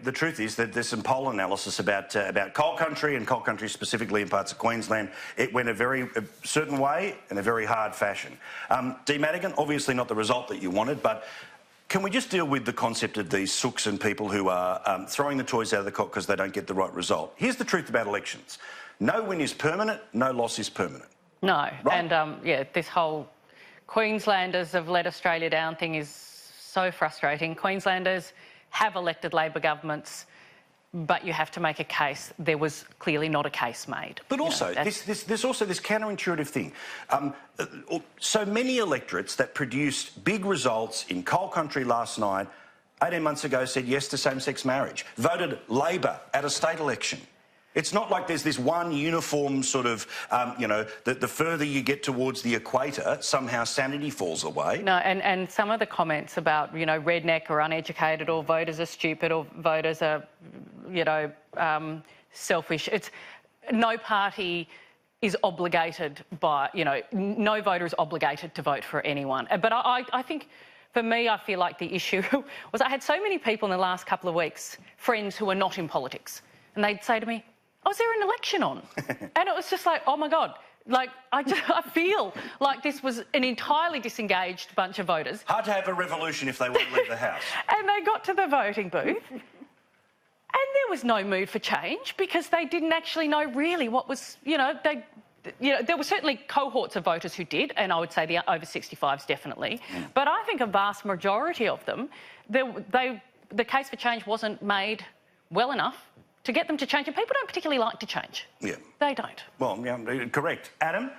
the truth is that there's some poll analysis about coal country, and coal country specifically in parts of Queensland. It went a certain way in a very hard fashion. Madigan, obviously not the result that you wanted, but can we just deal with the concept of these sooks and people who are throwing the toys out of the cot because they don't get the right result? Here's the truth about elections. No win is permanent, no loss is permanent. No. Right? And, yeah, this whole Queenslanders have let Australia down thing is so frustrating. Queenslanders have elected Labor governments, but you have to make a case. There was clearly not a case made. But also, there's also this counterintuitive thing. So many electorates that produced big results in coal country last night, 18 months ago, said yes to same-sex marriage, voted Labor at a state election. It's not like there's this one uniform sort of, the further you get towards the equator, somehow sanity falls away. No, and some of the comments about, redneck or uneducated or voters are stupid or voters are, selfish. No party is obligated by, no voter is obligated to vote for anyone. But I think, for me, I feel like the issue was I had so many people in the last couple of weeks, friends who are not in politics, and they'd say to me, "Oh, is there an election on?" And it was just like, oh my God, like I feel like this was an entirely disengaged bunch of voters. Hard to have a revolution if they won't leave the house. And they got to the voting booth and there was no mood for change because they didn't actually know really what was, there were certainly cohorts of voters who did, and I would say the over 65s definitely. But I think a vast majority of them, the case for change wasn't made well enough to get them to change, and people don't particularly like to change. Yeah. They don't. Well, yeah, correct. Adam,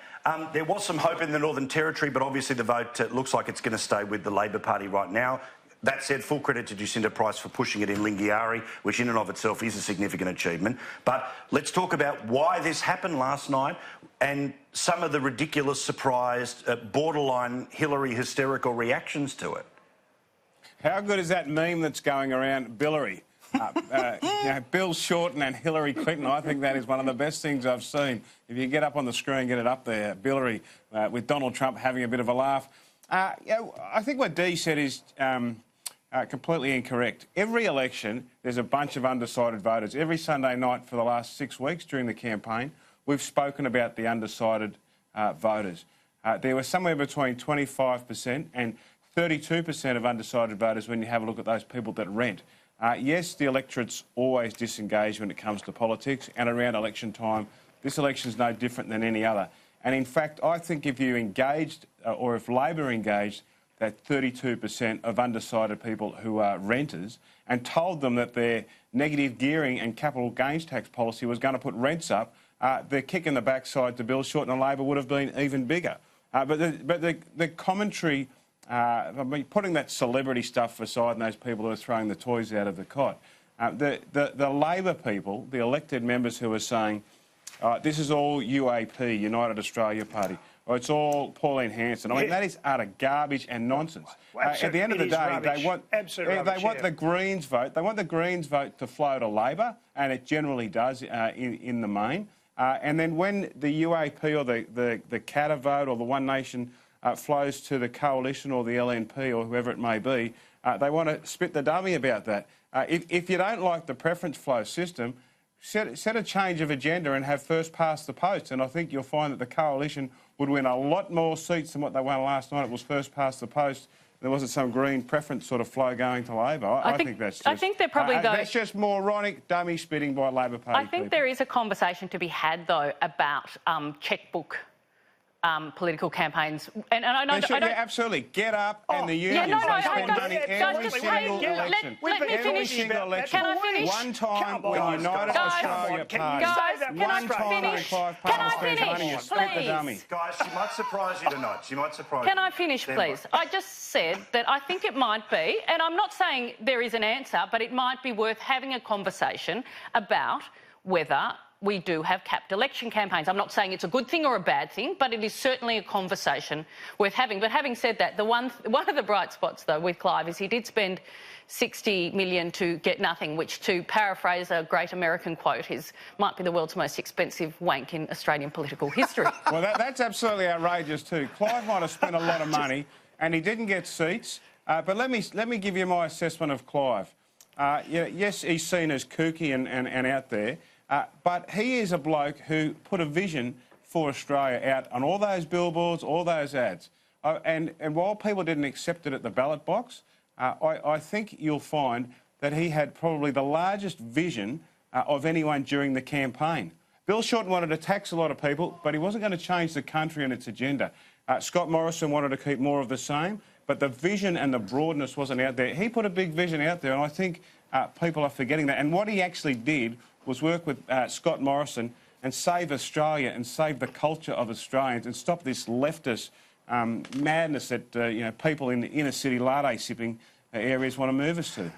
there was some hope in the Northern Territory, but obviously the vote looks like it's going to stay with the Labor Party right now. That said, full credit to Jacinta Price for pushing it in Lingiari, which in and of itself is a significant achievement. But let's talk about why this happened last night and some of the ridiculous, surprised, borderline Hillary hysterical reactions to it. How good is that meme that's going around, Billary? Bill Shorten and Hillary Clinton, I think that is one of the best things I've seen. If you get up on the screen, get it up there, Billary, with Donald Trump having a bit of a laugh. I think what Dee said is completely incorrect. Every election, there's a bunch of undecided voters. Every Sunday night for the last 6 weeks during the campaign, we've spoken about the undecided voters. There were somewhere between 25% and 32% of undecided voters when you have a look at those people that rent. Yes, the electorate's always disengaged when it comes to politics, and around election time, this election's no different than any other. And in fact, I think if you engaged, or if Labor engaged, that 32% of undecided people who are renters and told them that their negative gearing and capital gains tax policy was going to put rents up, the kick in the backside to Bill Shorten and Labor would have been even bigger. But the commentary, putting that celebrity stuff aside and those people who are throwing the toys out of the cot, the Labor people, the elected members who are saying, this is all UAP, United Australia Party, or it's all Pauline Hanson. I mean, that is utter garbage and nonsense. At the end of the day, they want the Greens vote. They want the Greens vote to flow to Labor, and it generally does in the main. And then when the UAP or the Katter vote or the One Nation flows to the Coalition or the LNP or whoever it may be, they want to spit the dummy about that. If you don't like the preference flow system, set a change of agenda and have first past the post, and I think you'll find that the Coalition would win a lot more seats than what they won last night. It was first past the post. There wasn't some green preference sort of flow going to Labor. I think that's just... I think they're probably, though... That's just moronic dummy spitting by Labor Party I think there is a conversation to be had, though, about chequebook political campaigns. And I don't... absolutely. Get up and the unions, they spend money every single election. Let me finish. Can I finish? One time when United Australia Party... Guys, can I finish, please? Guys, she might surprise you tonight. She might surprise you. Can I finish, please? I just said that I think it might be, and I'm not saying there is an answer, but it might be worth having a conversation about whether we do have capped election campaigns. I'm not saying it's a good thing or a bad thing, but it is certainly a conversation worth having. But having said that, one of the bright spots, though, with Clive is he did spend $60 million to get nothing, which, to paraphrase a great American quote, might be the world's most expensive wank in Australian political history. Well, that's absolutely outrageous too. Clive might have spent a lot of money and he didn't get seats. But let me give you my assessment of Clive. Yes, he's seen as kooky and out there, but he is a bloke who put a vision for Australia out on all those billboards, all those ads. And while people didn't accept it at the ballot box, I think you'll find that he had probably the largest vision of anyone during the campaign. Bill Shorten wanted to tax a lot of people, but he wasn't going to change the country and its agenda. Scott Morrison wanted to keep more of the same, but the vision and the broadness wasn't out there. He put a big vision out there, and I think people are forgetting that. And what he actually did was work with Scott Morrison and save Australia and save the culture of Australians and stop this leftist madness that people in the inner city latte sipping areas want to move us to.